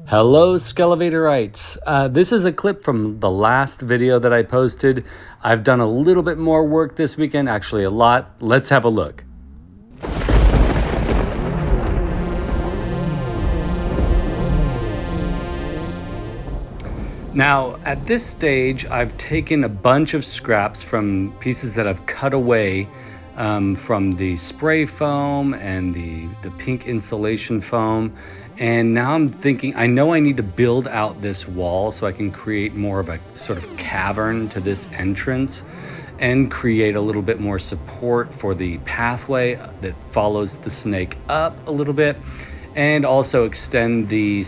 Hello, Skele Vaderites. This is a clip from the last video that I posted. I've done a little bit more work this weekend, actually a lot. Let's have a look. Now, at this stage, I've taken a bunch of scraps from pieces that I've cut away from the spray foam and the pink insulation foam. And now I'm thinking, I know I need to build out this wall so I can create more of a sort of cavern to this entrance and create a little bit more support for the pathway that follows the snake up a little bit, and also extend the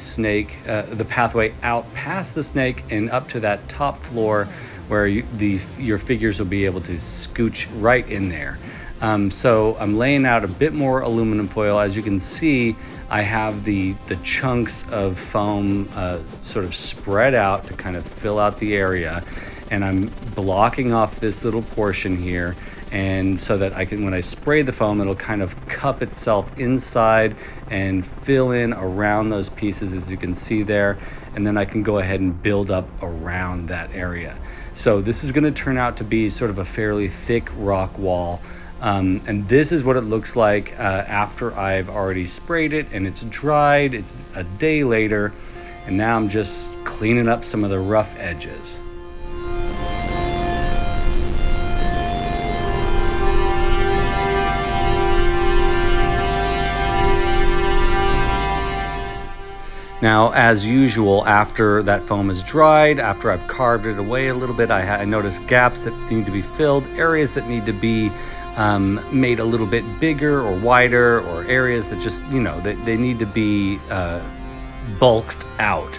pathway out past the snake and up to that top floor where your figures will be able to scooch right in there. So I'm laying out a bit more aluminum foil. As you can see, I have the chunks of foam sort of spread out to kind of fill out the area, and I'm blocking off this little portion here, and so that when I spray the foam, it'll kind of cup itself inside and fill in around those pieces, as you can see there, and then I can go ahead and build up around that area. So this is going to turn out to be sort of a fairly thick rock wall. And this is what it looks like after I've already sprayed it and it's dried. It's a day later, and now I'm just cleaning up some of the rough edges. Now, as usual, after that foam is dried, after I've carved it away a little bit, I notice gaps that need to be filled, areas that need to be made a little bit bigger or wider, or areas that just, they need to be bulked out.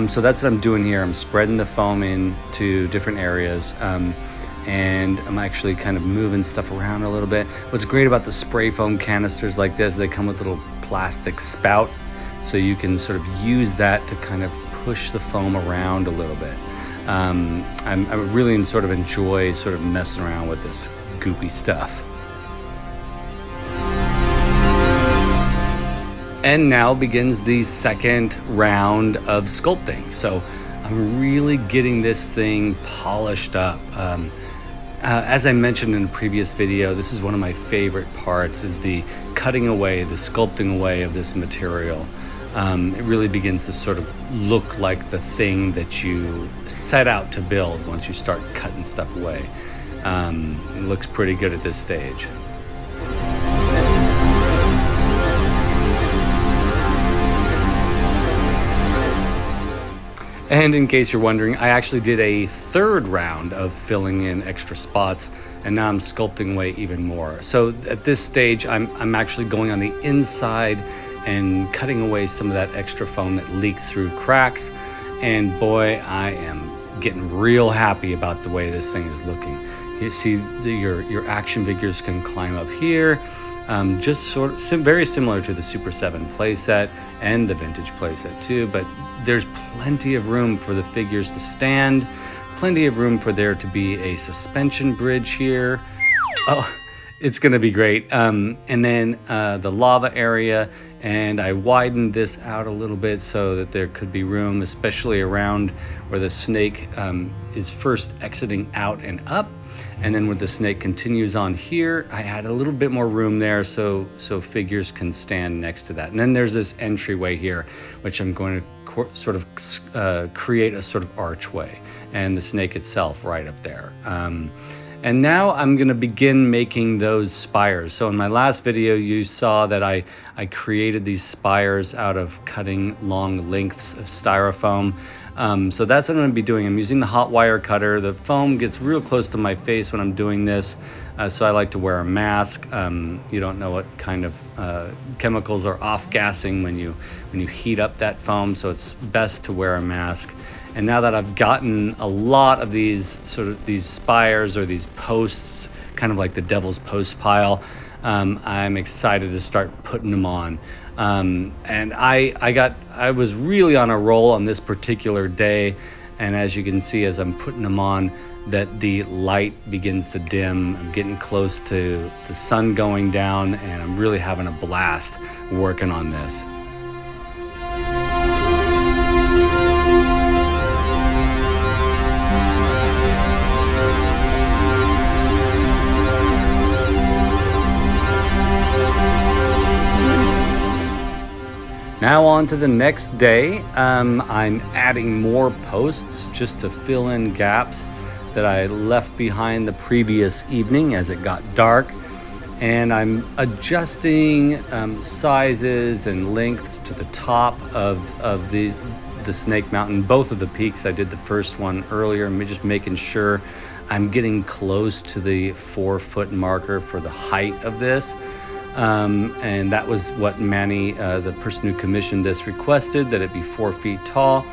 So that's what I'm doing here. I'm spreading the foam into different areas, and I'm actually kind of moving stuff around a little bit. What's great about the spray foam canisters like this, they come with a little plastic spout, so you can sort of use that to kind of push the foam around a little bit. I really sort of enjoy sort of messing around with this goopy stuff. And now begins the second round of sculpting. So I'm really getting this thing polished up. As I mentioned in a previous video, this is one of my favorite parts, is the cutting away, the sculpting away of this material. It really begins to sort of look like the thing that you set out to build once you start cutting stuff away. It looks pretty good at this stage. And in case you're wondering, I actually did a third round of filling in extra spots, and now I'm sculpting away even more. So at this stage, I'm actually going on the inside and cutting away some of that extra foam that leaked through cracks. And boy, I am getting real happy about the way this thing is looking. You see your action figures can climb up here, just sort of very similar to the Super 7 playset and the vintage playset too, but there's plenty of room for the figures to stand, plenty of room for there to be a suspension bridge here. Oh, it's gonna be great. And then the lava area, and I widened this out a little bit so that there could be room, especially around where the snake is first exiting out and up. And then when the snake continues on here, I had a little bit more room there so figures can stand next to that. And then there's this entryway here, which I'm going to sort of create a sort of archway, and the snake itself right up there. And now I'm gonna begin making those spires. So in my last video, you saw that I created these spires out of cutting long lengths of styrofoam. So that's what I'm gonna be doing. I'm using the hot wire cutter. The foam gets real close to my face when I'm doing this, so I like to wear a mask. You don't know what kind of chemicals are off-gassing when you heat up that foam, so it's best to wear a mask. And now that I've gotten a lot of these spires or these posts, kind of like the devil's post pile, I'm excited to start putting them on. And I was really on a roll on this particular day, and as you can see, as I'm putting them on, that the light begins to dim. I'm getting close to the sun going down, and I'm really having a blast working on this. Now on to the next day. I'm adding more posts just to fill in gaps that I left behind the previous evening as it got dark. And I'm adjusting sizes and lengths to the top of the Snake Mountain. Both of the peaks, I did the first one earlier. I'm just making sure I'm getting close to the 4-foot marker for the height of this. And that was what Manny, the person who commissioned this, requested, that it be 4 feet tall.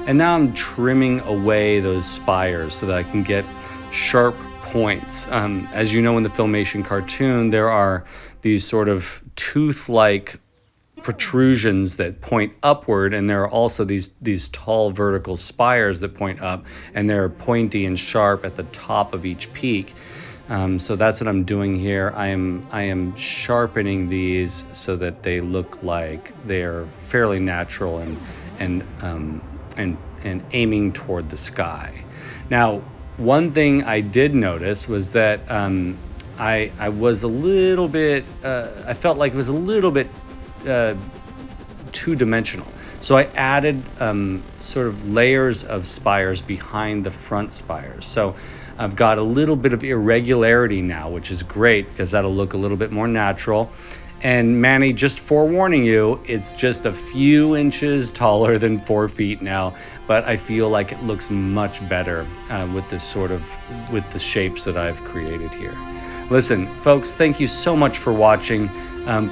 And now I'm trimming away those spires so that I can get sharp points. As you know, in the Filmation cartoon, there are these sort of tooth-like protrusions that point upward, and there are also these tall vertical spires that point up, and they're pointy and sharp at the top of each peak. So that's what I'm doing here. I am sharpening these so that they look like they're fairly natural and aiming toward the sky. Now, one thing I did notice was that I was a little bit, I felt like it was a little bit two-dimensional. So I added sort of layers of spires behind the front spires. So I've got a little bit of irregularity now, which is great because that'll look a little bit more natural. And Manny, just forewarning you, it's just a few inches taller than 4 feet now, but I feel like it looks much better with the shapes that I've created here. Listen, folks, thank you so much for watching.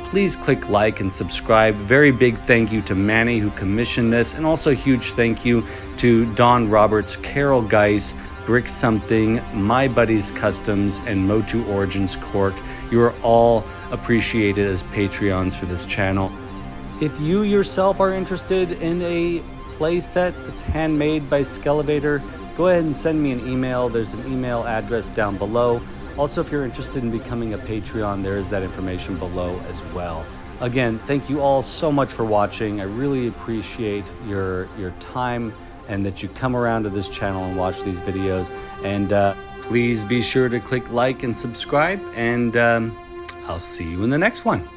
Please click like and subscribe. Very big thank you to Manny, who commissioned this, and also a huge thank you to Don Roberts, Carole Geis, Brick Something, My Buddies Customs, and MotuOriginsCork. You are all appreciated as Patreons for this channel. If you yourself are interested in a play set that's handmade by Skele Vader, go ahead and send me an email. There's an email address down below. Also, if you're interested in becoming a Patreon, there is that information below as well. Again, thank you all so much for watching. I really appreciate your time and that you come around to this channel and watch these videos. And please be sure to click like and subscribe, and I'll see you in the next one.